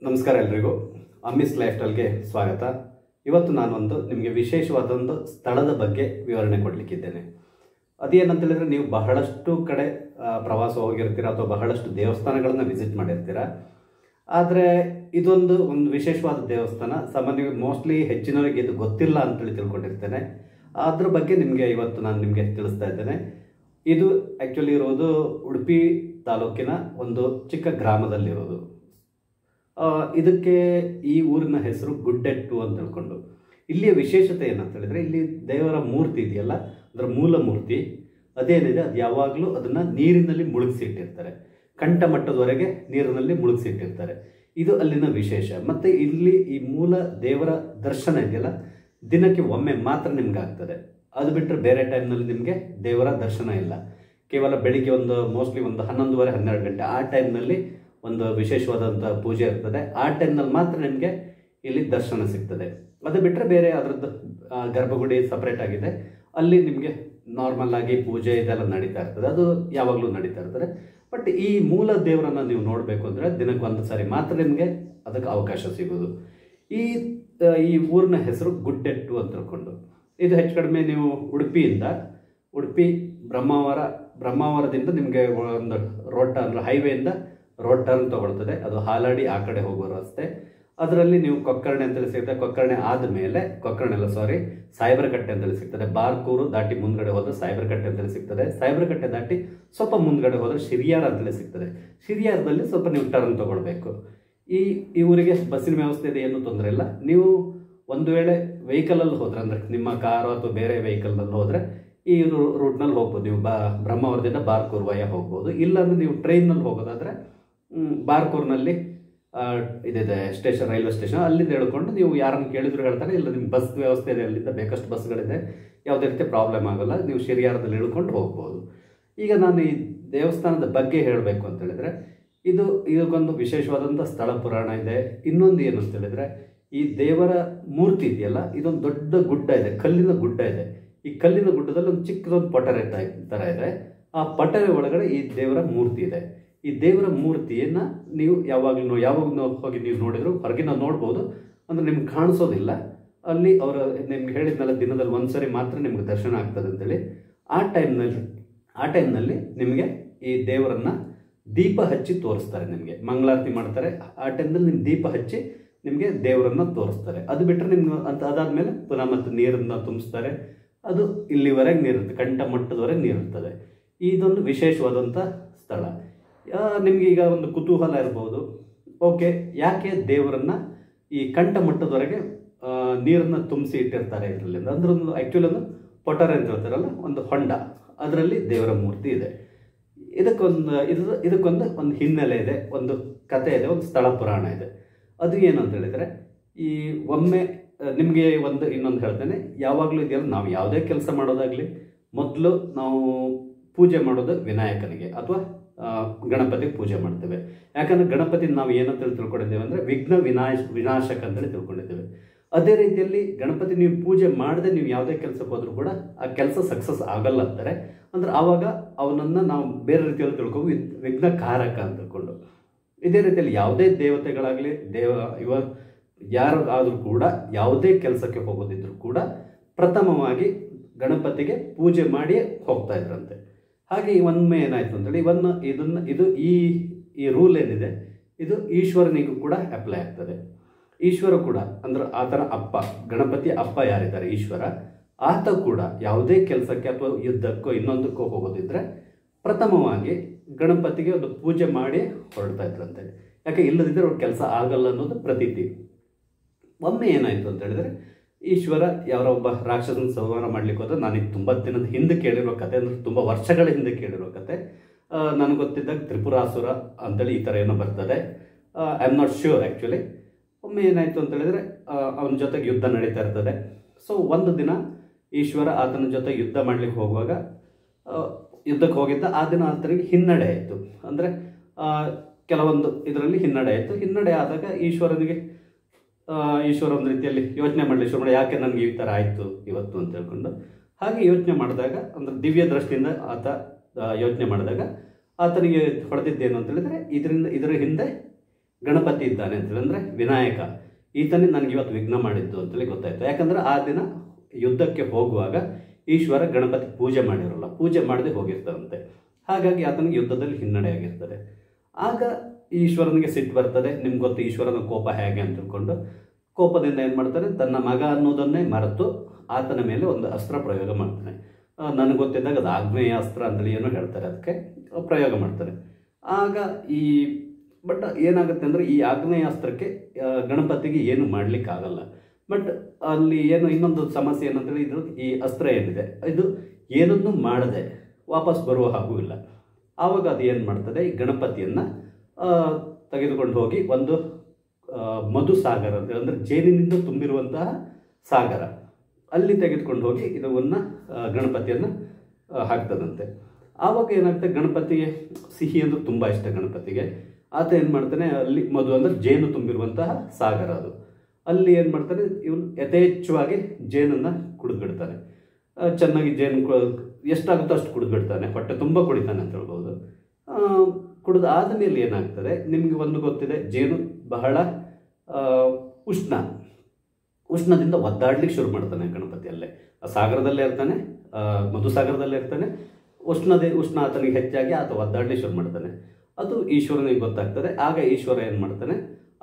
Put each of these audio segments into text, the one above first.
ನಮಸ್ಕಾರ ಎಲ್ಲರಿಗೂ ಅಮ್ಮಿಸ್ ಲೈಫ್ ಸ್ಟೈಲ್ಗೆ ಸ್ವಾಗತ. ಇವತ್ತು ನಾನೊಂದು ನಿಮಗೆ ವಿಶೇಷವಾದೊಂದು ಸ್ಥಳದ ಬಗ್ಗೆ ವಿವರಣೆ ಕೊಡಲಿಕ್ಕಿದ್ದೇನೆ. ಅದೇನಂತ ಹೇಳಿದ್ರೆ, ನೀವು ಬಹಳಷ್ಟು ಕಡೆ ಪ್ರವಾಸ ಹೋಗಿರ್ತೀರ ಅಥವಾ ಬಹಳಷ್ಟು ದೇವಸ್ಥಾನಗಳನ್ನು ವಿಸಿಟ್ ಮಾಡಿರ್ತೀರ. ಆದರೆ ಇದೊಂದು ವಿಶೇಷವಾದ ದೇವಸ್ಥಾನ. ಸಾಮಾನ್ಯವಾಗಿ ಮೋಸ್ಟ್ಲಿ ಹೆಚ್ಚಿನವರಿಗೆ ಇದು ಗೊತ್ತಿಲ್ಲ ಅಂತೇಳಿ ತಿಳ್ಕೊಂಡಿರ್ತೇನೆ. ಅದ್ರ ಬಗ್ಗೆ ಇವತ್ತು ನಾನು ನಿಮಗೆ ತಿಳಿಸ್ತಾ ಇದ್ದೇನೆ. ಇದು ಆ್ಯಕ್ಚುಲಿ ಇರೋದು ಉಡುಪಿ ತಾಲೂಕಿನ ಒಂದು ಚಿಕ್ಕ ಗ್ರಾಮದಲ್ಲಿರೋದು. ಇದಕ್ಕೆ ಈ ಊರಿನ ಹೆಸರು ಗುಡ್ಡೆಟ್ಟು ಅಂತ ತಿಳ್ಕೊಂಡು. ಇಲ್ಲಿಯ ವಿಶೇಷತೆ ಏನಂತ ಹೇಳಿದ್ರೆ, ಇಲ್ಲಿ ದೇವರ ಮೂರ್ತಿ ಇದೆಯಲ್ಲ, ಅದರ ಮೂಲ ಮೂರ್ತಿ ಅದೇನಿದೆ ಅದು ಯಾವಾಗಲೂ ಅದನ್ನು ನೀರಿನಲ್ಲಿ ಮುಳುಗಿಸಿಟ್ಟಿರ್ತಾರೆ. ಕಂಠಮಟ್ಟದವರೆಗೆ ನೀರಿನಲ್ಲಿ ಮುಳುಗಿಸಿಟ್ಟಿರ್ತಾರೆ. ಇದು ಅಲ್ಲಿನ ವಿಶೇಷ. ಮತ್ತು ಇಲ್ಲಿ ಈ ಮೂಲ ದೇವರ ದರ್ಶನ ಇದೆಯಲ್ಲ, ದಿನಕ್ಕೆ ಒಮ್ಮೆ ಮಾತ್ರ ನಿಮ್ಗೆ ಆಗ್ತದೆ. ಅದು ಬಿಟ್ಟರೆ ಬೇರೆ ಟೈಮ್ನಲ್ಲಿ ನಿಮಗೆ ದೇವರ ದರ್ಶನ ಇಲ್ಲ. ಕೇವಲ ಬೆಳಿಗ್ಗೆ ಮೋಸ್ಟ್ಲಿ 11:30-12 ಗಂಟೆ ಆ ಟೈಮ್ನಲ್ಲಿ ಒಂದು ವಿಶೇಷವಾದಂಥ ಪೂಜೆ ಇರ್ತದೆ. ಆ ಟೈಮ್ನಲ್ಲಿ ಮಾತ್ರ ನಿಮಗೆ ಇಲ್ಲಿ ದರ್ಶನ ಸಿಗ್ತದೆ. ಅದು ಬಿಟ್ಟರೆ ಬೇರೆ ಅದರದ್ದು ಗರ್ಭಗುಡಿ ಸಪ್ರೇಟ್ ಆಗಿದೆ. ಅಲ್ಲಿ ನಿಮಗೆ ನಾರ್ಮಲ್ ಆಗಿ ಪೂಜೆ ಇದೆಲ್ಲ ನಡೀತಾ ಇರ್ತದೆ. ಅದು ಯಾವಾಗಲೂ ನಡೀತಾ ಇರ್ತದೆ. ಬಟ್ ಈ ಮೂಲ ದೇವರನ್ನು ನೀವು ನೋಡಬೇಕು ಅಂದರೆ ದಿನಕ್ಕೊಂದು ಸಾರಿ ಮಾತ್ರ ನಿಮಗೆ ಅದಕ್ಕೆ ಅವಕಾಶ ಸಿಗೋದು. ಈ ಊರಿನ ಹೆಸರು ಗುಡ್ಡೆಟ್ಟು ಅಂತ ತಿಳ್ಕೊಂಡು. ಇದು ಹೆಚ್ಚು ಕಡಿಮೆ ನೀವು ಉಡುಪಿ ಬ್ರಹ್ಮಾವರದಿಂದ ನಿಮಗೆ ಒಂದು ಹೈವೇಯಿಂದ ರೋಡ್ ಟರ್ನ್ ತಗೊಳ್ತದೆ. ಅದು ಹಾಲಾಡಿ ಆ ಕಡೆ ಹೋಗೋ ರಸ್ತೆ. ಅದರಲ್ಲಿ ನೀವು ಕೊಕ್ಕರ್ಣೆ ಅಂತೇಳಿ ಸಿಗ್ತದೆ. ಸಾಯಿಬರಕಟ್ಟೆ ಅಂತೇಳಿ ಸಿಗ್ತದೆ. ಬಾರ್ಕೂರು ದಾಟಿ ಮುಂದ್ಗಡೆ ಹೋದ್ರೆ ಸಾಯಿಬರಕಟ್ಟೆ ಅಂತೇಳಿ ಸಿಗ್ತದೆ. ಸಾಯಿಬರಕಟ್ಟೆ ದಾಟಿ ಸ್ವಲ್ಪ ಮುಂದ್ಗಡೆ ಹೋದ್ರೆ ಶಿರಿಯಾರ ಅಂತೇಳಿ ಸಿಗ್ತದೆ. ಶಿರಿಯಾರದಲ್ಲಿ ಸ್ವಲ್ಪ ನೀವು ಟರ್ನ್ ತಗೊಳ್ಬೇಕು. ಈ ಊರಿಗೆ ಬಸ್ಸಿನ ವ್ಯವಸ್ಥೆ ಇದೆ, ಏನೂ ತೊಂದರೆ ಇಲ್ಲ. ನೀವು ಒಂದು ವೇಳೆ ವೆಹಿಕಲಲ್ಲಿ ಹೋದ್ರೆ, ಅಂದರೆ ನಿಮ್ಮ ಕಾರು ಅಥವಾ ಬೇರೆ ವೆಹಿಕಲ್ನಲ್ಲಿ ಹೋದರೆ ಈ ರೂಟ್ನಲ್ಲಿ ಹೋಗ್ಬೋದು. ನೀವು ಬ್ರಹ್ಮಾವರದಿಂದ ಬಾರ್ಕೂರ್ ವಯ ಹೋಗ್ಬೋದು. ಇಲ್ಲಾಂದರೆ ನೀವು ಟ್ರೈನ್ನಲ್ಲಿ ಹೋಗೋದಾದರೆ ಬಾರ್ಕೂರ್ನಲ್ಲಿ ಇದಿದೆ ಸ್ಟೇಷನ್, ರೈಲ್ವೆ ಸ್ಟೇಷನ್. ಅಲ್ಲಿಂದ ಹೇಳ್ಕೊಂಡು ನೀವು ಯಾರನ್ನು ಕೇಳಿದ್ರು ಹೇಳ್ತಾರೆ. ಇಲ್ಲ, ನಿಮ್ಮ ಬಸ್ ವ್ಯವಸ್ಥೆ ಇದೆ, ಅಲ್ಲಿಂದ ಬೇಕಷ್ಟು ಬಸ್ಗಳಿದೆ, ಯಾವುದೇ ರೀತಿ ಪ್ರಾಬ್ಲಮ್ ಆಗೋಲ್ಲ. ನೀವು ಶಿರಿಯಾರದಲ್ಲಿ ಇಳ್ಕೊಂಡು ಹೋಗ್ಬೋದು. ಈಗ ನಾನು ಈ ದೇವಸ್ಥಾನದ ಬಗ್ಗೆ ಹೇಳಬೇಕು ಅಂತ ಹೇಳಿದ್ರೆ, ಇದಕ್ಕೊಂದು ವಿಶೇಷವಾದಂಥ ಸ್ಥಳ ಪುರಾಣ ಇದೆ. ಇನ್ನೊಂದು ಏನು ಅಂತ ಹೇಳಿದ್ರೆ, ಈ ದೇವರ ಮೂರ್ತಿ ಇದೆಯಲ್ಲ, ಇದೊಂದು ದೊಡ್ಡ ಗುಡ್ಡ ಇದೆ, ಕಲ್ಲಿನ ಗುಡ್ಡ ಇದೆ. ಈ ಕಲ್ಲಿನ ಗುಡ್ಡದಲ್ಲಿ ಒಂದು ಚಿಕ್ಕದೊಂದು ಪಟರೆ ಥರ ಇದೆ. ಆ ಪಟರೆ ಒಳಗಡೆ ಈ ದೇವರ ಮೂರ್ತಿ ಇದೆ. ಈ ದೇವರ ಮೂರ್ತಿಯನ್ನು ನೀವು ಯಾವಾಗ ಹೋಗಿ ನೀವು ನೋಡಿದ್ರು ಹೊರಗಿನ ನೋಡ್ಬೋದು, ಅಂದರೆ ನಿಮ್ಗೆ ಕಾಣಿಸೋದಿಲ್ಲ. ಅಲ್ಲಿ ಅವರು ನಿಮ್ಗೆ ಹೇಳಿದ್ನಲ್ಲ, ದಿನದಲ್ಲಿ ಒಂದ್ಸರಿ ಮಾತ್ರ ನಿಮ್ಗೆ ದರ್ಶನ ಆಗ್ತದೆ ಅಂತೇಳಿ. ಆ ಟೈಮ್ನಲ್ಲಿ ನಿಮಗೆ ಈ ದೇವರನ್ನು ದೀಪ ಹಚ್ಚಿ ತೋರಿಸ್ತಾರೆ. ನಿಮಗೆ ಮಂಗಳಾರತಿ ಮಾಡ್ತಾರೆ. ಆ ಟೈಮ್ನಲ್ಲಿ ನಿಮ್ಮ ದೀಪ ಹಚ್ಚಿ ನಿಮಗೆ ದೇವರನ್ನು ತೋರಿಸ್ತಾರೆ. ಅದು ಬಿಟ್ಟರೆ ನಿಮ್ಗೆ ಅದಾದಮೇಲೆ ಪುನಃ ಮತ್ತೆ ನೀರನ್ನು ತುಂಬಿಸ್ತಾರೆ. ಅದು ಇಲ್ಲಿವರೆಗೆ ನೀರಿರುತ್ತೆ, ಕಂಠಮಟ್ಟದವರೆಗೆ ನೀರಿರ್ತದೆ. ಇದೊಂದು ವಿಶೇಷವಾದಂಥ ಸ್ಥಳ. ನಿಮಗೆ ಈಗ ಒಂದು ಕುತೂಹಲ ಇರ್ಬೋದು, ಓಕೆ, ಯಾಕೆ ದೇವರನ್ನು ಈ ಕಂಠಮಟ್ಟದವರೆಗೆ ನೀರನ್ನು ತುಂಬಿಸಿ ಇಟ್ಟಿರ್ತಾರೆ ಇದರಲ್ಲಿ ಅಂದ್ರೆ ಆ್ಯಕ್ಚುಲಿ ಒಂದು ಪೊಟರೆ ಅಂತ ಹೇಳ್ತಾರಲ್ಲ, ಒಂದು ಹೊಂಡ, ಅದರಲ್ಲಿ ದೇವರ ಮೂರ್ತಿ ಇದೆ. ಇದಕ್ಕೊಂದು ಹಿನ್ನೆಲೆ ಇದೆ, ಒಂದು ಕಥೆ ಇದೆ, ಒಂದು ಸ್ಥಳ ಪುರಾಣ ಇದೆ. ಅದು ಏನು ಅಂತ ಹೇಳಿದರೆ, ಈ ಒಮ್ಮೆ ನಿಮಗೆ ಇನ್ನೊಂದು ಹೇಳ್ತೇನೆ. ಯಾವಾಗಲೂ ಇದೆಯಲ್ಲ, ನಾವು ಯಾವುದೇ ಕೆಲಸ ಮಾಡೋದಾಗಲಿ ಮೊದಲು ನಾವು ಪೂಜೆ ಮಾಡೋದು ವಿನಾಯಕನಿಗೆ ಅಥವಾ ಗಣಪತಿಗೆ ಪೂಜೆ ಮಾಡ್ತೇವೆ. ಯಾಕಂದರೆ ಗಣಪತಿ ನಾವು ಏನಂತೇಳಿ ತಿಳ್ಕೊಂಡಿದ್ದೇವೆ ಅಂದರೆ ವಿಘ್ನ ವಿನಾಶಕ ಅಂತೇಳಿ ತಿಳ್ಕೊಂಡಿದ್ದೇವೆ. ಅದೇ ರೀತಿಯಲ್ಲಿ ಗಣಪತಿ ನೀವು ಪೂಜೆ ಮಾಡದೆ ನೀವು ಯಾವುದೇ ಕೆಲಸಕ್ಕೆ ಹೋದರೂ ಕೂಡ ಆ ಕೆಲಸ ಸಕ್ಸಸ್ ಆಗಲ್ಲ ಅಂತಾರೆ. ಅಂದರೆ ಆವಾಗ ಅವನನ್ನು ನಾವು ಬೇರೆ ರೀತಿಯಲ್ಲಿ ತಿಳ್ಕೊಂಡು ವಿಘ್ನಕಾರಕ ಅಂತ ತಿಳ್ಕೊಂಡು. ಇದೇ ರೀತಿಯಲ್ಲಿ ಯಾವುದೇ ದೇವತೆಗಳಾಗಲಿ ಯಾರಾದರೂ ಕೂಡ ಯಾವುದೇ ಕೆಲಸಕ್ಕೆ ಹೋಗೋದಿದ್ರು ಕೂಡ ಪ್ರಥಮವಾಗಿ ಗಣಪತಿಗೆ ಪೂಜೆ ಮಾಡಿ ಹೋಗ್ತಾ ಇದ್ರಂತೆ. ಹಾಗೆ ಒಮ್ಮೆ ಏನಾಯಿತು ಅಂತೇಳಿ ಈ ರೂಲ್ ಏನಿದೆ, ಇದು ಈಶ್ವರನಿಗೂ ಕೂಡ ಅಪ್ಲೈ ಆಗ್ತದೆ. ಈಶ್ವರ ಕೂಡ ಅಂದ್ರೆ ಆತನ ಅಪ್ಪ, ಗಣಪತಿ ಅಪ್ಪ ಯಾರಿದ್ದಾರೆ ಈಶ್ವರ, ಆತ ಕೂಡ ಯಾವುದೇ ಕೆಲಸಕ್ಕೆ ಅಥವಾ ಯುದ್ಧಕ್ಕೋ ಇನ್ನೊಂದಕ್ಕೋ ಹೋಗೋದಿದ್ರೆ ಪ್ರಥಮವಾಗಿ ಗಣಪತಿಗೆ ಒಂದು ಪೂಜೆ ಮಾಡಿ ಹೊರಡ್ತಾ ಇದ್ರಂತೆ. ಯಾಕೆ ಇಲ್ಲದಿದ್ದರೆ ಅವ್ರ ಕೆಲಸ ಆಗಲ್ಲ ಅನ್ನೋದು ಪ್ರತೀತಿ. ಒಮ್ಮೆ ಏನಾಯಿತು ಅಂತ ಹೇಳಿದ್ರೆ, ಈಶ್ವರ ಯಾರೋ ಒಬ್ಬ ರಾಕ್ಷಸನ ಸಂಹಾರ ಮಾಡ್ಲಿಕ್ಕೆ ಹೋದ್ರೆ, ನಾನೀಗ ತುಂಬ ದಿನದ ಹಿಂದೆ ಕೇಳಿರೋ ಕತೆ, ಅಂದರೆ ತುಂಬ ವರ್ಷಗಳ ಹಿಂದೆ ಕೇಳಿರೋ ಕತೆ. ನನಗೆ ಗೊತ್ತಿದ್ದಾಗ ತ್ರಿಪುರಾಸುರ ಅಂತೇಳಿ ಈ ಥರ ಏನೋ ಬರ್ತದೆ. I am not sure actually. ಒಮ್ಮೆ ಏನಾಯಿತು ಅಂತ ಹೇಳಿದ್ರೆ, ಅವನ ಜೊತೆಗೆ ಯುದ್ಧ ನಡೀತಾ ಇರ್ತದೆ. ಸೊ ಒಂದು ದಿನ ಈಶ್ವರ ಆತನ ಜೊತೆ ಯುದ್ಧ ಮಾಡ್ಲಿಕ್ಕೆ ಹೋಗುವಾಗ, ಯುದ್ಧಕ್ಕೆ ಹೋಗಿದ್ದ ಆ ದಿನ ಆತನಿಗೆ ಹಿನ್ನಡೆ ಆಯಿತು. ಅಂದರೆ ಕೆಲವೊಂದು ಇದರಲ್ಲಿ ಹಿನ್ನಡೆ ಆಯಿತು. ಹಿನ್ನಡೆ ಆದಾಗ ಈಶ್ವರ ಒಂದು ರೀತಿಯಲ್ಲಿ ಯೋಚನೆ ಮಾಡಲಿ, ಯಾಕೆ ನನಗೆ ಈ ಥರ ಆಯಿತು ಇವತ್ತು ಅಂತ ಹೇಳ್ಕೊಂಡು. ಹಾಗೆ ಯೋಚನೆ ಮಾಡಿದಾಗ, ಅಂದರೆ ದಿವ್ಯ ದೃಷ್ಟಿಯಿಂದ ಯೋಚನೆ ಮಾಡಿದಾಗ ಆತನಿಗೆ ಹೊಡೆದಿದ್ದೇನು ಅಂತ ಹೇಳಿದ್ರೆ, ಇದರ ಹಿಂದೆ ಗಣಪತಿ ಇದ್ದಾನೆ ಅಂತೇಳಿ, ಅಂದರೆ ವಿನಾಯಕ, ಈತನೇ ನನಗೆ ಇವತ್ತು ವಿಘ್ನ ಮಾಡಿದ್ದು ಅಂತೇಳಿ ಗೊತ್ತಾಯಿತು. ಯಾಕಂದರೆ ಆ ದಿನ ಯುದ್ಧಕ್ಕೆ ಹೋಗುವಾಗ ಈಶ್ವರ ಗಣಪತಿ ಪೂಜೆ ಮಾಡಿರೋಲ್ಲ, ಪೂಜೆ ಮಾಡದೆ ಹೋಗಿರ್ತಾರಂತೆ. ಹಾಗಾಗಿ ಆತನಿಗೆ ಯುದ್ಧದಲ್ಲಿ ಹಿನ್ನಡೆ ಆಗಿರ್ತದೆ. ಆಗ ಈಶ್ವರನಿಗೆ ಸಿಟ್ಟು ಬರ್ತದೆ. ನಿಮ್ಗೆ ಗೊತ್ತು ಈಶ್ವರನ ಕೋಪ ಹೇಗೆ ಅಂತ ತಿಳ್ಕೊಂಡು ಕೋಪದಿಂದ ಏನು ಮಾಡ್ತಾರೆ, ತನ್ನ ಮಗ ಅನ್ನೋದನ್ನೇ ಮರೆತು ಆತನ ಮೇಲೆ ಒಂದು ಅಸ್ತ್ರ ಪ್ರಯೋಗ ಮಾಡ್ತಾನೆ. ನನಗೆ ಗೊತ್ತಿದ್ದಾಗ ಅದು ಆಗ್ನೇಯ ಅಸ್ತ್ರ ಅಂತೇಳಿ ಏನೋ ಹೇಳ್ತಾರೆ, ಅದಕ್ಕೆ ಪ್ರಯೋಗ ಮಾಡ್ತಾರೆ. ಆಗ ಬಟ್ ಏನಾಗುತ್ತೆ ಅಂದರೆ ಈ ಆಗ್ನೇಯ ಅಸ್ತ್ರಕ್ಕೆ ಗಣಪತಿಗೆ ಏನು ಮಾಡಲಿಕ್ಕಾಗಲ್ಲ. ಬಟ್ ಅಲ್ಲಿ ಏನು ಇನ್ನೊಂದು ಸಮಸ್ಯೆ ಏನಂತೇಳಿ, ಈ ಅಸ್ತ್ರ ಏನಿದೆ ಇದು ಏನನ್ನೂ ಮಾಡದೆ ವಾಪಸ್ ಬರುವ ಹಾಗೂ ಇಲ್ಲ. ಆವಾಗ ಅದು ಏನು ಮಾಡ್ತದೆ, ಈ ಗಣಪತಿಯನ್ನು ತೆಗೆದುಕೊಂಡು ಹೋಗಿ ಒಂದು ಮಧುಸಾಗರ ಅಂದರೆ ಜೇನಿನಿಂದ ತುಂಬಿರುವಂತಹ ಸಾಗರ, ಅಲ್ಲಿ ತೆಗೆದುಕೊಂಡು ಹೋಗಿ ಇದನ್ನು ಗಣಪತಿಯನ್ನು ಹಾಕ್ತದಂತೆ. ಆವಾಗ ಏನಾಗ್ತದೆ, ಗಣಪತಿಗೆ ಸಿಹಿ ಅಂದ್ರೆ ತುಂಬ ಇಷ್ಟ ಗಣಪತಿಗೆ. ಆತ ಏನು ಮಾಡ್ತಾನೆ, ಅಲ್ಲಿ ಮಧು ಅಂದರೆ ಜೇನು ತುಂಬಿರುವಂತಹ ಸಾಗರ ಅದು, ಅಲ್ಲಿ ಏನು ಮಾಡ್ತಾನೆ, ಇವನು ಯಥೇಚ್ಛವಾಗಿ ಜೇನನ್ನು ಕುಡಿದ್ಬಿಡ್ತಾನೆ. ಚೆನ್ನಾಗಿ ಜೇನು ಎಷ್ಟಾಗುತ್ತೋ ಅಷ್ಟು ಕುಡಿದ್ಬಿಡ್ತಾನೆ, ಹೊಟ್ಟೆ ತುಂಬ ಕುಡಿತಾನೆ ಅಂತ ಹೇಳ್ಬೋದು. ಕುಡಿದು ಆದಮೇಲೆ ಏನಾಗ್ತದೆ, ನಿಮಗೆ ಒಂದು ಗೊತ್ತಿದೆ, ಜೇನು ಬಹಳ ಉಷ್ಣದಿಂದ ಒದ್ದಾಡ್ಲಿಕ್ಕೆ ಶುರು ಮಾಡ್ತಾನೆ ಗಣಪತಿಯಲ್ಲೇ. ಆ ಸಾಗರದಲ್ಲೇ ಇರ್ತಾನೆ, ಮಧುಸಾಗರದಲ್ಲೇ ಇರ್ತಾನೆ. ಉಷ್ಣ ಆತನಿಗೆ ಹೆಚ್ಚಾಗಿ ಆತ ಒದ್ದಾಡ್ಲಿಕ್ಕೆ ಶುರು ಮಾಡ್ತಾನೆ. ಅದು ಈಶ್ವರನಿಗೆ ಗೊತ್ತಾಗ್ತದೆ. ಆಗ ಈಶ್ವರ ಏನು ಮಾಡ್ತಾನೆ,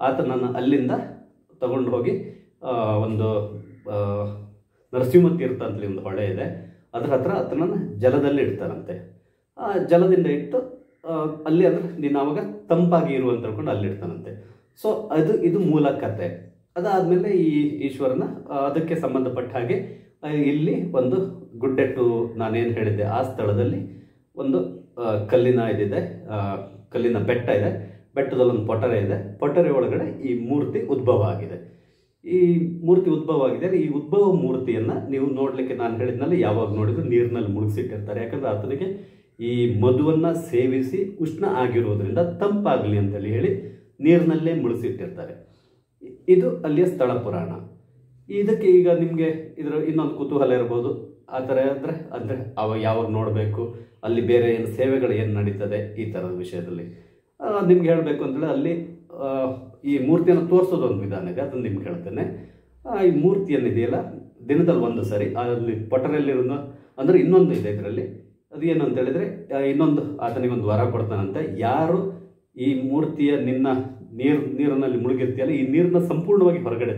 ಆತನನ್ನು ಅಲ್ಲಿಂದ ತಗೊಂಡು ಹೋಗಿ ಒಂದು ನರಸಿಂಹ ತೀರ್ಥ ಅಂತೇಳಿ ಒಂದು ಹೊಳೆ ಇದೆ, ಅದರ ಹತ್ರ ಆತನನ್ನು ಜಲದಲ್ಲಿ ಇಡ್ತಾರಂತೆ. ಆ ಜಲದಿಂದ ಇಟ್ಟು ಅಲ್ಲಿ ಅಂದರೆ ನೀನು ಆವಾಗ ತಂಪಾಗಿ ಇರುವಂತ ತಿಳ್ಕೊಂಡು ಅಲ್ಲಿ ಇಡ್ತಾನಂತೆ. ಸೊ ಇದು ಮೂಲ ಕಥೆ. ಅದಾದಮೇಲೆ ಈ ಈಶ್ವರನ ಅದಕ್ಕೆ ಸಂಬಂಧಪಟ್ಟ ಹಾಗೆ ಇಲ್ಲಿ ಒಂದು ಗುಡ್ಡೆಟ್ಟು ನಾನೇನು ಹೇಳಿದ್ದೆ ಆ ಸ್ಥಳದಲ್ಲಿ ಒಂದು ಕಲ್ಲಿನ ಬೆಟ್ಟ ಇದೆ. ಬೆಟ್ಟದಲ್ಲಿ ಒಂದು ಪೊಟರೆ ಇದೆ. ಪೊಟರೆ ಒಳಗಡೆ ಈ ಮೂರ್ತಿ ಉದ್ಭವ ಆಗಿದೆ. ಈ ಉದ್ಭವ ಮೂರ್ತಿಯನ್ನು ನೀವು ನೋಡಲಿಕ್ಕೆ ನಾನು ಹೇಳಿದ್ನಲ್ಲಿ ಯಾವಾಗ ನೋಡಿದ್ರು ನೀರಿನಲ್ಲಿ ಮುಳುಗಿಸಿಟ್ಟಿರ್ತಾರೆ. ಯಾಕಂದರೆ ಆತನಿಗೆ ಈ ಮಧುವನ್ನು ಸೇವಿಸಿ ಉಷ್ಣ ಆಗಿರೋದ್ರಿಂದ ತಂಪಾಗಲಿ ಅಂತೇಳಿ ಹೇಳಿ ನೀರಿನಲ್ಲೇ ಮುಳುಗಿಸಿಟ್ಟಿರ್ತಾರೆ. ಇದು ಅಲ್ಲಿಯ ಸ್ಥಳ ಪುರಾಣ. ಇದಕ್ಕೆ ಈಗ ನಿಮಗೆ ಇದರ ಇನ್ನೊಂದು ಕುತೂಹಲ ಇರ್ಬೋದು, ಆ ಥರ ಅಂದರೆ ಯಾವಾಗ ನೋಡಬೇಕು, ಅಲ್ಲಿ ಬೇರೆ ಏನು ಸೇವೆಗಳು ಏನು ನಡೀತದೆ ಈ ಥರದ ವಿಷಯದಲ್ಲಿ ನಿಮ್ಗೆ ಹೇಳಬೇಕು ಅಂತೇಳಿ ಅಲ್ಲಿ ಈ ಮೂರ್ತಿಯನ್ನು ತೋರಿಸೋದು ಒಂದು ವಿಧಾನ ಇದೆ, ಅದನ್ನು ನಿಮ್ಗೆ ಹೇಳ್ತೇನೆ. ಈ ಮೂರ್ತಿಯನ್ನಿದೆಯಲ್ಲ, ದಿನದಲ್ಲಿ ಒಂದು ಸರಿ ಅಲ್ಲಿ ಪೊಟರೆಯಲ್ಲಿರೋ ಅಂದರೆ ಇನ್ನೊಂದು ಇದೆ ಇದರಲ್ಲಿ. ಅದು ಏನು ಅಂತ ಹೇಳಿದರೆ, ಇನ್ನೊಂದು ಆತನಿಗೊಂದು ವರ ಕೊಡ್ತಾನಂತೆ. ಯಾರು ಈ ಮೂರ್ತಿಯ ನೀರಿನಲ್ಲಿ ಮುಳುಗಿರ್ತೀಯಲ್ಲ, ಈ ನೀರನ್ನ ಸಂಪೂರ್ಣವಾಗಿ ಹೊರಗಡೆ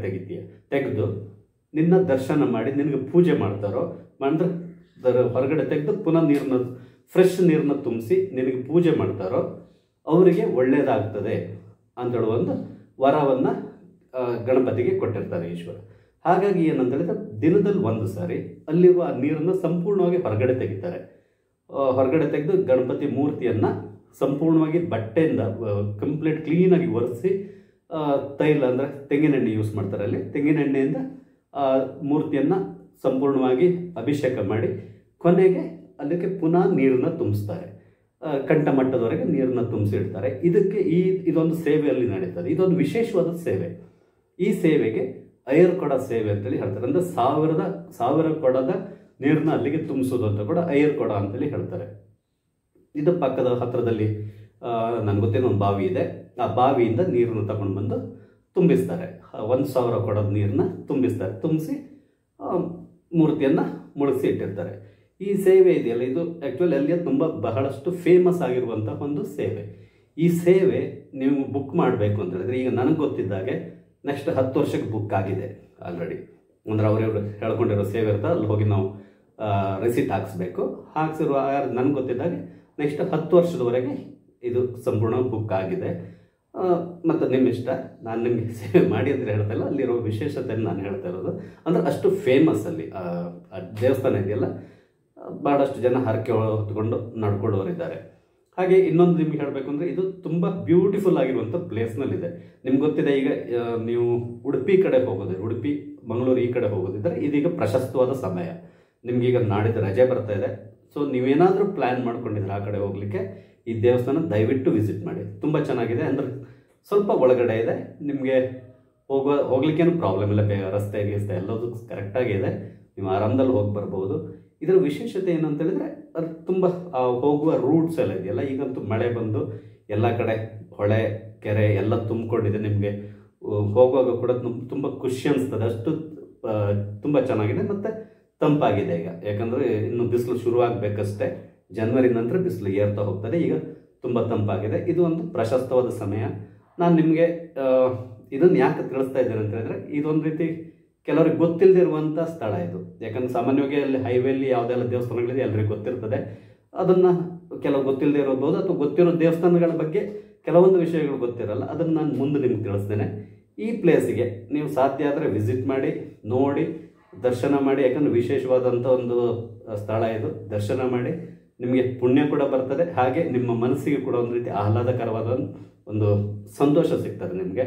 ತೆಗೆದು ನಿನ್ನ ದರ್ಶನ ಮಾಡಿ ನಿನಗೆ ಪೂಜೆ ಮಾಡ್ತಾರೋ, ಅಂದರೆ ಹೊರಗಡೆ ತೆಗೆದು ಪುನಃ ಫ್ರೆಶ್ ನೀರನ್ನ ತುಂಬಿಸಿ ನಿನಗೆ ಪೂಜೆ ಮಾಡ್ತಾರೋ ಅವರಿಗೆ ಒಳ್ಳೆಯದಾಗ್ತದೆ ಅಂತೇಳುವ ಒಂದು ವರವನ್ನು ಗಣಪತಿಗೆ ಕೊಟ್ಟಿರ್ತಾರೆ ಈಶ್ವರ. ಹಾಗಾಗಿ ಏನಂತ ಹೇಳಿದ್ರೆ, ದಿನದಲ್ಲಿ ಒಂದು ಸಾರಿ ಅಲ್ಲಿರುವ ಆ ನೀರನ್ನು ಸಂಪೂರ್ಣವಾಗಿ ಹೊರಗಡೆ ತೆಗಿತಾರೆ. ಹೊರಗಡೆ ತೆಗೆದು ಗಣಪತಿ ಮೂರ್ತಿಯನ್ನು ಸಂಪೂರ್ಣವಾಗಿ ಬಟ್ಟೆಯಿಂದ ಕಂಪ್ಲೀಟ್ ಕ್ಲೀನಾಗಿ ಒರೆಸಿ ತೈಲ ಅಂದರೆ ತೆಂಗಿನೆಣ್ಣೆ ಯೂಸ್ ಮಾಡ್ತಾರೆ. ಅಲ್ಲಿ ತೆಂಗಿನೆಣ್ಣೆಯಿಂದ ಮೂರ್ತಿಯನ್ನು ಸಂಪೂರ್ಣವಾಗಿ ಅಭಿಷೇಕ ಮಾಡಿ ಕೊನೆಗೆ ಅದಕ್ಕೆ ಪುನಃ ನೀರನ್ನು ತುಂಬಿಸ್ತಾರೆ. ಕಂಠಮಟ್ಟದವರೆಗೆ ನೀರನ್ನು ತುಂಬಿಸಿಡ್ತಾರೆ. ಇದೊಂದು ಸೇವೆಯಲ್ಲಿ ನಡೀತದೆ. ಇದೊಂದು ವಿಶೇಷವಾದ ಸೇವೆ. ಈ ಸೇವೆಗೆ ಐರ್ ಕೊಡ ಸೇವೆ ಅಂತೇಳಿ ಹೇಳ್ತಾರೆ. ಅಂದರೆ ಸಾವಿರ ಕೊಡದ ನೀರನ್ನ ಅಲ್ಲಿಗೆ ತುಂಬಿಸೋದು ಅಂತ ಕೂಡ ಐರ್ ಕೊಡ ಅಂತೇಳಿ ಹೇಳ್ತಾರೆ. ಇದು ಪಕ್ಕದ ಹತ್ತಿರದಲ್ಲಿ ನನಗೆ ಗೊತ್ತೇನೋ ಒಂದು ಬಾವಿ ಇದೆ. ಆ ಬಾವಿಯಿಂದ ನೀರನ್ನು ತಗೊಂಡು ಬಂದು ತುಂಬಿಸ್ತಾರೆ. 1000 ಕೊಡದ ನೀರನ್ನ ತುಂಬಿಸಿ ಮೂರ್ತಿಯನ್ನು ಮುಳುಗಿಸಿ ಇಟ್ಟಿರ್ತಾರೆ. ಈ ಸೇವೆ ಇದೆಯಲ್ಲ, ಇದು ಆ್ಯಕ್ಚುಲಿ ಅಲ್ಲಿಯ ಬಹಳಷ್ಟು ಫೇಮಸ್ ಆಗಿರುವಂಥ ಒಂದು ಸೇವೆ. ಈ ಸೇವೆ ನೀವು ಬುಕ್ ಮಾಡಬೇಕು ಅಂತ ಹೇಳಿದ್ರೆ, ಈಗ ನನಗೆ ಗೊತ್ತಿದ್ದಾಗೆ ನೆಕ್ಸ್ಟ್ 10 ವರ್ಷಕ್ಕೆ ಬುಕ್ ಆಗಿದೆ ಆಲ್ರೆಡಿ. ಅಂದರೆ ಅವರಿವರು ಹೇಳ್ಕೊಂಡಿರೋ ಸೇವೆ ಇರ್ತಾರೆ, ಅಲ್ಲಿ ಹೋಗಿ ನಾವು ರಿಸಿಟ್ ಹಾಕ್ಸಿರುವ ನನಗೆ ಗೊತ್ತಿದ್ದಾಗೆ ನೆಕ್ಸ್ಟ್ 10 ವರ್ಷದವರೆಗೆ ಇದು ಸಂಪೂರ್ಣ ಬುಕ್ ಆಗಿದೆ. ಮತ್ತು ನಿಮ್ಮ ಇಷ್ಟ, ನಾನು ನಿಮಗೆ ಸೇವೆ ಮಾಡಿ ಅಂತ ಹೇಳ್ತಾ ಇಲ್ಲ, ಅಲ್ಲಿರೋ ವಿಶೇಷತೆಯನ್ನು ನಾನು ಹೇಳ್ತಾ ಇರೋದು. ಅಂದರೆ ಅಷ್ಟು ಫೇಮಸ್ ಅಲ್ಲಿ ಆ ದೇವಸ್ಥಾನ ಇದೆಯಲ್ಲ, ಭಾಳಷ್ಟು ಜನ ಹರಕೆ ಹೊತ್ಕೊಂಡು ನಡ್ಕೊಳ್ಳೋರಿದ್ದಾರೆ. ಹಾಗೆ ಇನ್ನೊಂದು ನಿಮ್ಗೆ ಹೇಳಬೇಕು ಅಂದರೆ, ಇದು ತುಂಬ ಬ್ಯೂಟಿಫುಲ್ ಆಗಿರುವಂಥ ಪ್ಲೇಸ್ನಲ್ಲಿದೆ. ನಿಮ್ಗೆ ಗೊತ್ತಿದೆ, ಈಗ ನೀವು ಉಡುಪಿ ಕಡೆ ಹೋಗೋದಿದ್ರೆ, ಉಡುಪಿ ಮಂಗಳೂರು ಈ ಕಡೆ ಹೋಗೋದಿದ್ದರೆ ಇದೀಗ ಪ್ರಶಸ್ತವಾದ ಸಮಯ. ನಿಮ್ಗೀಗ ನಾಡಿದ್ದು ರಜೆ ಬರ್ತಾ ಇದೆ. ಸೊ ನೀವೇನಾದರೂ ಪ್ಲ್ಯಾನ್ ಮಾಡ್ಕೊಂಡಿದ್ರೆ ಆ ಕಡೆ ಹೋಗಲಿಕ್ಕೆ, ಈ ದೇವಸ್ಥಾನ ದಯವಿಟ್ಟು ವಿಸಿಟ್ ಮಾಡಿ. ತುಂಬ ಚೆನ್ನಾಗಿದೆ. ಅಂದರೆ ಸ್ವಲ್ಪ ಒಳಗಡೆ ಇದೆ, ನಿಮಗೆ ಹೋಗ್ಲಿಕ್ಕೇನು ಪ್ರಾಬ್ಲಮ್ ಇಲ್ಲ. ರಸ್ತೆ ಎಲ್ಲದೂ ಕರೆಕ್ಟಾಗಿದೆ, ನೀವು ಆರಾಮದಲ್ಲಿ ಹೋಗಿ ಬರ್ಬೋದು. ಇದರ ವಿಶೇಷತೆ ಏನಂತ ಹೇಳಿದ್ರೆ, ಅದು ತುಂಬ ಹೋಗುವ ರೂಟ್ಸ್ ಎಲ್ಲ ಇದೆಯಲ್ಲ, ಈಗಂತೂ ಮಳೆ ಬಂದು ಎಲ್ಲ ಕಡೆ ಹೊಳೆ ಕೆರೆ ಎಲ್ಲ ತುಂಬಿಕೊಂಡಿದೆ. ನಿಮಗೆ ಹೋಗುವಾಗ ಕೂಡ ತುಂಬ ಖುಷಿ ಅನಿಸ್ತದೆ, ಅಷ್ಟು ತುಂಬ ಚೆನ್ನಾಗಿದೆ ಮತ್ತು ತಂಪಾಗಿದೆ ಈಗ. ಯಾಕಂದರೆ ಇನ್ನು ಬಿಸಿಲು ಶುರುವಾಗಬೇಕಷ್ಟೇ, ಜನವರಿ ನಂತರ ಬಿಸಿಲು ಏರ್ತಾ ಹೋಗ್ತದೆ. ಈಗ ತುಂಬ ತಂಪಾಗಿದೆ. ಇದು ಒಂದು ಪ್ರಶಸ್ತವಾದ ಸಮಯ. ನಾನು ನಿಮಗೆ ಇದನ್ನು ಯಾಕೆ ತಿಳಿಸ್ತಾ ಇದ್ದೇನೆ ಅಂತ ಹೇಳಿದ್ರೆ, ಇದೊಂದು ರೀತಿ ಕೆಲವರಿಗೆ ಗೊತ್ತಿಲ್ಲದೆ ಇರುವಂಥ ಸ್ಥಳ ಇದು. ಯಾಕಂದರೆ ಸಾಮಾನ್ಯವಾಗಿ ಅಲ್ಲಿ ಹೈವೇಲಿ ಯಾವುದೆಲ್ಲ ದೇವಸ್ಥಾನಗಳಿದೆ ಎಲ್ಲರಿಗೂ ಗೊತ್ತಿರ್ತದೆ. ಅದನ್ನು ಕೆಲವು ಗೊತ್ತಿಲ್ಲದೆ ಇರಬಹುದು, ಅಥವಾ ಗೊತ್ತಿರೋ ದೇವಸ್ಥಾನಗಳ ಬಗ್ಗೆ ಕೆಲವೊಂದು ವಿಷಯಗಳು ಗೊತ್ತಿರಲ್ಲ. ಅದನ್ನು ನಾನು ಮುಂದೆ ನಿಮ್ಗೆ ತಿಳಿಸ್ತೇನೆ. ಈ ಪ್ಲೇಸಿಗೆ ನೀವು ಸಾಧ್ಯ ಆದರೆ ವಿಸಿಟ್ ಮಾಡಿ, ನೋಡಿ, ದರ್ಶನ ಮಾಡಿ. ಯಾಕಂದರೆ ವಿಶೇಷವಾದಂಥ ಒಂದು ಸ್ಥಳ ಇದು. ದರ್ಶನ ಮಾಡಿ, ನಿಮಗೆ ಪುಣ್ಯ ಕೂಡ ಬರ್ತದೆ, ಹಾಗೆ ನಿಮ್ಮ ಮನಸ್ಸಿಗೆ ಕೂಡ ಒಂದು ರೀತಿ ಆಹ್ಲಾದಕರವಾದ ಒಂದು ಸಂತೋಷ ಸಿಗ್ತದೆ ನಿಮಗೆ.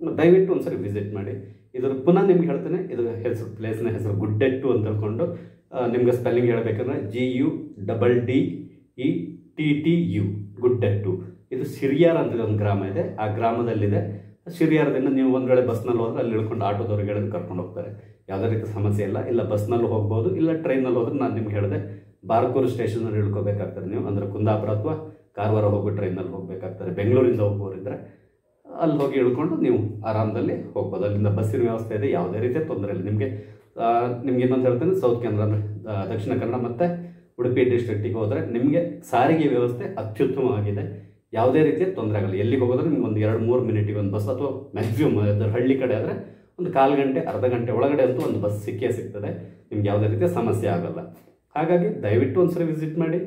ದಯವಿಟ್ಟು ಒಂದ್ಸರಿ ವಿಸಿಟ್ ಮಾಡಿ. ಇದ್ರ ಪುನಃ ನಿಮ್ಗೆ ಹೇಳ್ತೇನೆ, ಇದು ಹೆಸರು, ಪ್ಲೇಸ್ನ ಹೆಸರು ಗುಡ್ಡೆಟ್ಟು ಅಂತ ಹೇಳ್ಕೊಂಡು ನಿಮ್ಗೆ ಸ್ಪೆಲ್ಲಿಂಗ್ ಹೇಳಬೇಕಂದ್ರೆ GUDDETTU, ಗುಡ್ಡೆಟ್ಟು. ಇದು ಶಿರಿಯಾರ್ ಅಂತ ಒಂದು ಗ್ರಾಮ ಇದೆ, ಆ ಗ್ರಾಮದಲ್ಲಿದೆ. ಶಿರಿಯಾರದಿಂದ ನೀವು ಒಂದು ವೇಳೆ ಬಸ್ನಲ್ಲಿ ಹೋದ್ರೆ ಅಲ್ಲಿ ಇಳ್ಕೊಂಡು ಆಟೋದವ್ರಿಗೆ ಕರ್ಕೊಂಡು ಹೋಗ್ತಾರೆ. ಯಾವುದೇ ರೀತಿ ಸಮಸ್ಯೆ ಇಲ್ಲ ಬಸ್ನಲ್ಲಿ ಹೋಗ್ಬೋದು, ಇಲ್ಲ ಟ್ರೈನಲ್ಲಿ ಹೋದ್ರೆ ನಾನು ನಿಮ್ಗೆ ಹೇಳಿದೆ ಬಾರ್ಕೂರು ಸ್ಟೇಷನಲ್ಲಿ ಇಳ್ಕೋಬೇಕಾಗ್ತದೆ ನೀವು. ಅಂದರೆ ಕುಂದಾಪುರ ಅಥವಾ ಕಾರವಾರ ಹೋಗೋ ಟ್ರೈನಲ್ಲಿ ಹೋಗಬೇಕಾಗ್ತದೆ. ಬೆಂಗಳೂರಿಂದ ಹೋಗೋರಿದ್ರೆ ಅಲ್ಲಿ ಹೋಗಿ ಇಳ್ಕೊಂಡು ನೀವು ಆರಾಮದಲ್ಲಿ ಹೋಗ್ಬೋದು. ಅಲ್ಲಿಂದ ಬಸ್ಸಿನ ವ್ಯವಸ್ಥೆ ಇದೆ, ಯಾವುದೇ ರೀತಿಯ ತೊಂದರೆ ಇಲ್ಲ ನಿಮಗೆ. ಇನ್ನೊಂದು ಹೇಳ್ತೇನೆ, ಸೌತ್ ಕನ್ನಡ ಅಂದರೆ ದಕ್ಷಿಣ ಕನ್ನಡ ಮತ್ತು ಉಡುಪಿ ಡಿಸ್ಟ್ರಿಕ್ಟಿಗೆ ಹೋದರೆ ನಿಮಗೆ ಸಾರಿಗೆ ವ್ಯವಸ್ಥೆ ಅತ್ಯುತ್ತಮವಾಗಿದೆ. ಯಾವುದೇ ರೀತಿಯ ತೊಂದರೆ ಆಗಲ್ಲ. ಎಲ್ಲಿಗೆ ಹೋಗೋದ್ರೆ ನಿಮ್ಗೆ ಒಂದು 2-3 ಮಿನಿಟಿಗೆ ಒಂದು ಬಸ್, ಅಥವಾ ಮ್ಯಾಕ್ಸಿಮಮ್ ಅದರ ಹಳ್ಳಿ ಕಡೆ ಆದರೆ ಒಂದು 1/4 ಗಂಟೆ, ಅರ್ಧ ಗಂಟೆ ಒಳಗಡೆ ಅಂತೂ ಒಂದು ಬಸ್ ಸಿಗ್ತದೆ. ನಿಮ್ಗೆ ಯಾವುದೇ ರೀತಿಯ ಸಮಸ್ಯೆ ಆಗಲ್ಲ. ಹಾಗಾಗಿ ದಯವಿಟ್ಟು ಒಂದ್ಸರಿ ವಿಸಿಟ್ ಮಾಡಿ,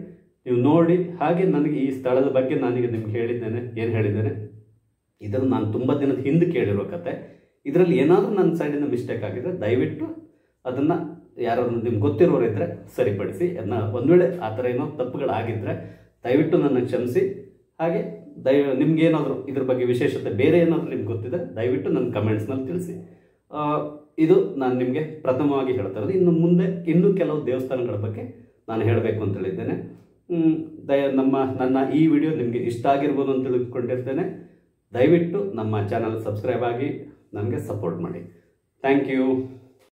ನೀವು ನೋಡಿ. ಹಾಗೆ ನನಗೆ ಈ ಸ್ಥಳದ ಬಗ್ಗೆ ನಾನೀಗ ನಿಮ್ಗೆ ಏನು ಹೇಳಿದ್ದೇನೆ, ಇದನ್ನು ನಾನು ತುಂಬ ದಿನದ ಹಿಂದೆ ಕೇಳಿರೋ ಕತೆ. ಇದರಲ್ಲಿ ಏನಾದರೂ ನನ್ನ ಸೈಡಿಂದ ಮಿಸ್ಟೇಕ್ ಆಗಿದ್ರೆ ದಯವಿಟ್ಟು ಅದನ್ನು ಯಾರಾದ್ರೂ ನಿಮ್ಗೆ ಗೊತ್ತಿರೋರಿದ್ದರೆ ಸರಿಪಡಿಸಿ. ಒಂದು ವೇಳೆ ಆ ಥರ ಏನೋ ತಪ್ಪುಗಳಾಗಿದ್ದರೆ ದಯವಿಟ್ಟು ನನ್ನ ಕ್ಷಮಿಸಿ. ಹಾಗೆ ನಿಮ್ಗೇನಾದರೂ ಇದ್ರ ಬಗ್ಗೆ ವಿಶೇಷತೆ ಬೇರೆ ಏನಾದರೂ ನಿಮ್ಗೆ ಗೊತ್ತಿದೆ ದಯವಿಟ್ಟು ನನ್ನ ಕಮೆಂಟ್ಸ್ನಲ್ಲಿ ತಿಳಿಸಿ. ಇದು ನಾನು ನಿಮಗೆ ಪ್ರಥಮವಾಗಿ ಹೇಳ್ತಾ ಇರೋದು. ಇನ್ನು ಮುಂದೆ ಇನ್ನೂ ಕೆಲವು ದೇವಸ್ಥಾನಗಳ ಬಗ್ಗೆ ನಾನು ಹೇಳಬೇಕು ಅಂತ ಹೇಳಿದ್ದೇನೆ. ನನ್ನ ಈ ವಿಡಿಯೋ ನಿಮಗೆ ಇಷ್ಟ ಆಗಿರ್ಬೋದು ಅಂತ ತಿಳ್ಕೊಂಡಿರ್ತೇನೆ. ದಯವಿಟ್ಟು ನಮ್ಮ ಚಾನಲ್ ಸಬ್ಸ್ಕ್ರೈಬ್ ಆಗಿ ನನಗೆ ಸಪೋರ್ಟ್ ಮಾಡಿ. Thank you.